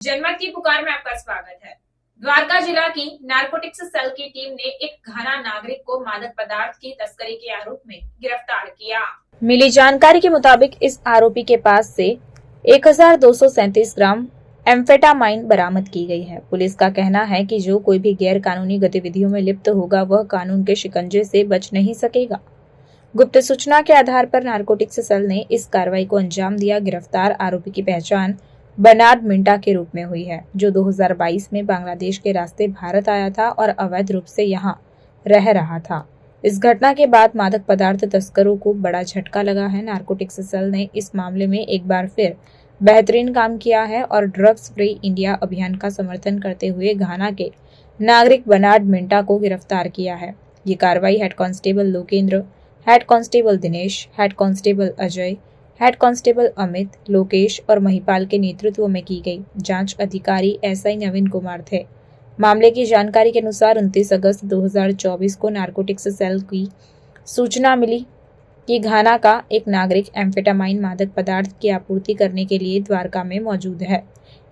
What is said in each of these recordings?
जनमत की पुकार में आपका स्वागत है। द्वारका जिला की नारकोटिक्स सेल की टीम ने एक घाना नागरिक को मादक पदार्थ की तस्करी के आरोप में गिरफ्तार किया। मिली जानकारी के मुताबिक इस आरोपी के पास से 1237 ग्राम एम्फेटामाइन बरामद की गई है। पुलिस का कहना है कि जो कोई भी गैर कानूनी गतिविधियों में लिप्त होगा वह कानून के शिकंजे से बच नहीं सकेगा। गुप्त सूचना के आधार पर नारकोटिक्स सेल ने इस कार्रवाई को अंजाम दिया। गिरफ्तार आरोपी की पहचान बर्नार्ड मिंटा के रूप में हुई है, जो 2022 में बांग्लादेश के रास्ते भारत आया था और अवैध रूप से यहां रह रहा था। इस घटना के बाद मादक पदार्थ तस्करों को बड़ा झटका लगा है। नारकोटिक्स सेल ने इस मामले में एक बार फिर बेहतरीन काम किया है और ड्रग्स फ्री इंडिया अभियान का समर्थन करते हुए घाना के नागरिक बर्नार्ड मिंटा को गिरफ्तार किया है। ये कार्रवाई head constable Lokendra, head constable Dinesh, head constable Ajay, head constable Amit, Lokesh और महिपाल के नेतृत्व में की गई। जांच अधिकारी एसआई नवीन कुमार थे। मामले की जानकारी के अनुसार 29 अगस्त 2024 को नारकोटिक्स सेल की सूचना मिली कि घाना का एक नागरिक एम्फेटामाइन मादक पदार्थ की आपूर्ति करने के लिए द्वारका में मौजूद है।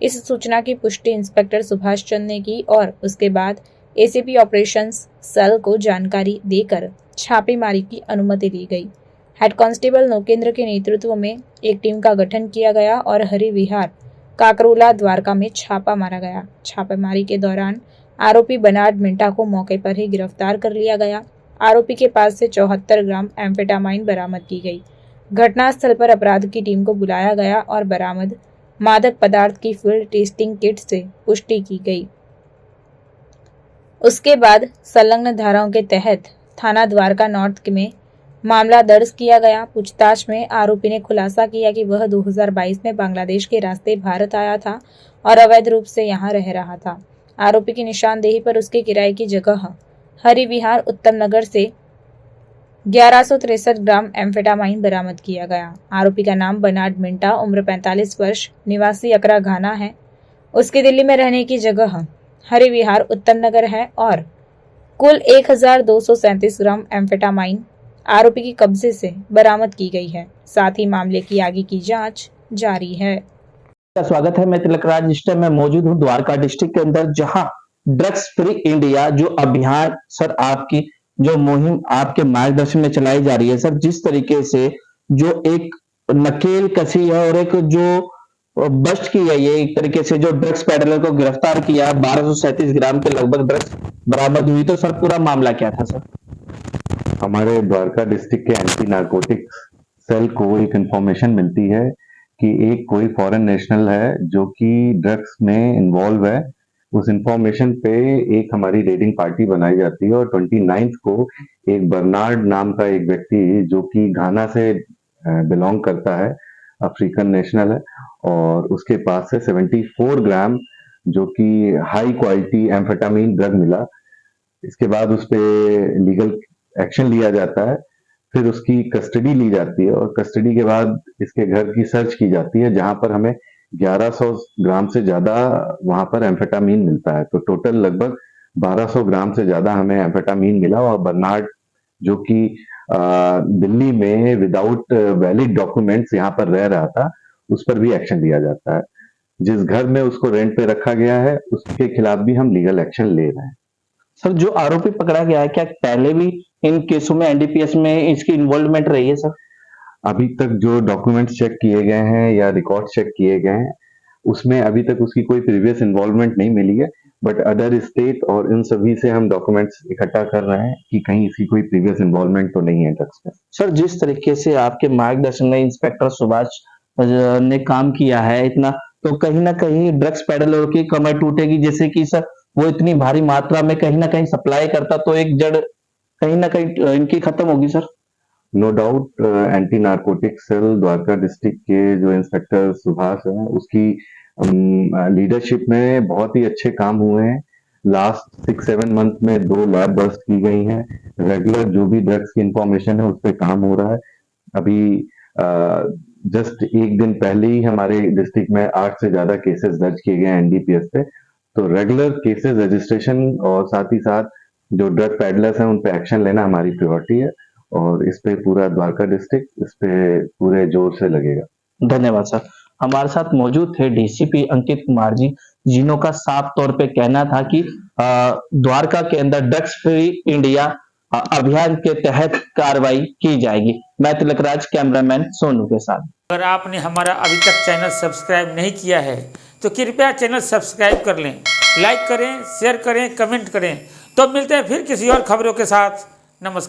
इस सूचना की पुष्टि इंस्पेक्टर सुभाष चंद ने की और उसके बाद एसीपी ऑपरेशंस सेल को जानकारी देकर छापेमारी की अनुमति ली गई। हेड कांस्टेबल नोकेंद्र के नेतृत्व में एक टीम का गठन किया गया और हरि विहार, काकरोला, द्वारका में छापा मारा गया। छापेमारी के दौरान आरोपी बर्नार्ड मिंटा को मौके पर ही गिरफ्तार कर लिया गया। आरोपी के पास से 74 ग्राम एम्फेटामाइन बरामद की गई। घटनास्थल पर अपराध की टीम को बुलाया गया और बरामद मादक पदार्थ की फील्ड टेस्टिंग किट से पुष्टि की गई। उसके बाद संलग्न धाराओं के तहत थाना द्वारका नॉर्थ में मामला दर्ज किया गया। पूछताछ में आरोपी ने खुलासा किया कि वह 2022 में बांग्लादेश के रास्ते भारत आया था और अवैध रूप से यहां रह रहा था। आरोपी की निशानदेही पर उसके किराए की जगह हरि विहार, उत्तम नगर से 1163 ग्राम एम्फेटामाइन बरामद किया गया। आरोपी का नाम बर्नार्ड मिंटा, उम्र 45 वर्ष, निवासी अकरा घाना है। उसकी दिल्ली में रहने की जगह हरि विहार, उत्तम नगर है और कुल 1237 ग्राम एम्फेटामाइन आरोपी की कब्जे से बरामद की गई है। साथ ही मामले की आगे की जांच जारी है। स्वागत है। मैं तिलक राज इस टाइम मैं मौजूद हूँ द्वारका डिस्ट्रिक्ट के अंदर, जहां ड्रग्स फ्री इंडिया जो अभियान सर आपकी जो मुहिम आपके मार्गदर्शन में चलाई जा रही है सर, जिस तरीके से जो एक नकेल कसी है और एक जो बस्ट की है, ये एक तरीके से जो ड्रग्स पेडलर को गिरफ्तार किया, 1237 ग्राम के लगभग ड्रग्स बरामद हुई। तो सर पूरा मामला क्या था सर? हमारे द्वारका डिस्ट्रिक्ट के एंटी नारकोटिक्स सेल को एक इंफॉर्मेशन मिलती है कि एक कोई फॉरेन नेशनल है जो कि ड्रग्स में इन्वॉल्व है। उस इंफॉर्मेशन पे एक हमारी रेडिंग पार्टी बनाई जाती है और 29 को एक बर्नार्ड नाम का एक व्यक्ति जो कि घाना से बिलोंग करता है, अफ्रीकन नेशनल है, और उसके पास से 74 ग्राम जो कि हाई क्वालिटी एम्फेटामिन ड्रग मिला। इसके बाद उस पर लीगल एक्शन लिया जाता है, फिर उसकी कस्टडी ली जाती है और कस्टडी के बाद इसके घर की सर्च की जाती है, जहां पर हमें 1100 ग्राम से ज्यादा वहां पर एम्फेटामिन मिलता है। तो टोटल लगभग 1200 ग्राम से ज्यादा हमें एम्फेटामिन मिला और बर्नार्ड जो कि दिल्ली में विदाउट वैलिड डॉक्यूमेंट्स यहाँ पर रह रहा था, उस पर भी एक्शन लिया जाता है। जिस घर में उसको रेंट पे रखा गया है उसके खिलाफ भी हम लीगल एक्शन ले रहे हैं। सर जो आरोपी पकड़ा गया है, क्या पहले भी इन केसों में एनडीपीएस में इसकी इन्वॉल्वमेंट रही है सर? अभी तक जो डॉक्यूमेंट्स चेक किए गए हैं या रिकॉर्ड चेक किए गए हैं, उसमें अभी तक उसकी कोई प्रीवियस इन्वॉल्वमेंट नहीं मिली है, बट अदर स्टेट और इन सभी से हम डॉक्यूमेंट्स इकट्ठा कर रहे हैं कि कहीं इसकी कोई प्रीवियस इन्वॉल्वमेंट तो नहीं है ड्रग्स में। सर जिस तरीके से आपके मार्गदर्शन में इंस्पेक्टर सुभाष ने काम किया है इतना, तो कहीं ना कहीं ड्रग्स पेडलर की कमर टूटेगी, जैसे कि सर वो इतनी भारी मात्रा में कहीं ना कहीं सप्लाई करता, तो एक जड़ कहीं ना कहीं इनकी खत्म होगी sir. No doubt anti narcotic cell Dwarka district के जो इंस्पेक्टर सुभाष हैं, उसकी लीडरशिप में बहुत ही अच्छे काम हुए हैं। लास्ट 6-7 मंथ में 2 लैब बस्ट की गई हैं। रेगुलर जो भी ड्रग्स की इंफॉर्मेशन है उस पर काम हो रहा है। अभी जस्ट एक दिन पहले ही हमारे डिस्ट्रिक्ट में 8 से ज्यादा केसेस दर्ज किए गए एनडीपीएस पे। तो रेगुलर केसेस रजिस्ट्रेशन और साथ ही साथ जो ड्रग पैडलर्स हैं उन पे एक्शन लेना हमारी प्रायोरिटी है और इस पे पूरा द्वारका डिस्ट्रिक्ट इस पे पूरे जोर से लगेगा। धन्यवाद सर। हमारे साथ मौजूद थे डीसीपी अंकित कुमार जी, जिन्हों साफ तौर पे कहना था कि द्वारका के अंदर ड्रग्स फ्री इंडिया अभियान के तहत कार्रवाई की जाएगी। मैं तिलकराज, कैमरामैन सोनू के साथ। अगर आपने हमारा अभी तक चैनल सब्सक्राइब नहीं किया है तो कृपया चैनल सब्सक्राइब कर लें, लाइक करें, शेयर करें, कमेंट करें। तो मिलते हैं फिर किसी और खबरों के साथ। नमस्कार।